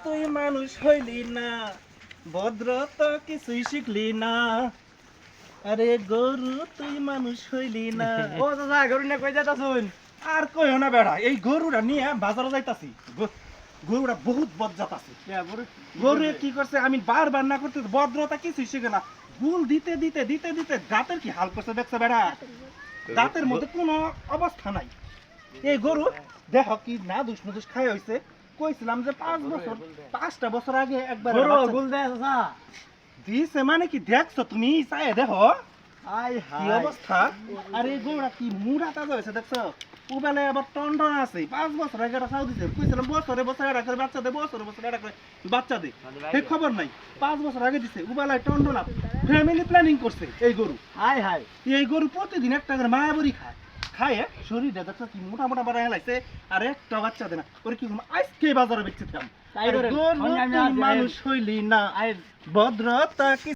তুই মানুষ হইলি না, ভদ্রতা কিছুই শিখলি না। আরে গরু তুই মানুষ হইলি না। ও দাদা গরু না কই যাইতাছুন? আর কইও না বেড়া, এই গরুটা নিয়ে বাজারে যাইতাছি। গরুটা বহুত বজ্জাত আছে। গরু কি করছে আমি বারবার না করতে ভদ্রতা কিছুই শিখে না। গুল দিতে দিতে দিতে দিতে দাঁতের কি হাল করছে দেখছো বেড়া? দাঁতের মধ্যে কোনো অবস্থা নাই। এই গরু দেখো কি না দুষ নুদুস খাই হইছে। কইছিলাম যে 5টা বছর আগে একবার গরু গুল দে চাচা। দিছে মানে কি দেখছো তুমি চাই দেখো আই কি হাই অবস্থা। আর এই গরুটা কি মুড়া তাজা হয়েছে দেখছো? ওবেলে আবার টন্ডন আছে। 5 বছর আগে একটা চাও দিছে। কইছিলাম বছরে বছরে এটা করে বাচ্চা দে, বছরে বছরে এটা করে বাচ্চা দে। এই খবর নাই। 5 বছর আগে দিছে। ওবেলায় টন্ডন আপ ফ্যামিলি প্ল্যানিং করছে এই গরু। হাই হাই এই গরু প্রতিদিন একটা করে মায়াবরি খায়। খায় শরীরে দেখছো কি মোটা মোটা বাড়া হেলাইছে। আর একটা বাচ্চা দে না। ওরে কি আজকে বাজারে বেচতে থাম। তাই করে গরু তুই মানুষ হইলি না, ভদ্রতা কি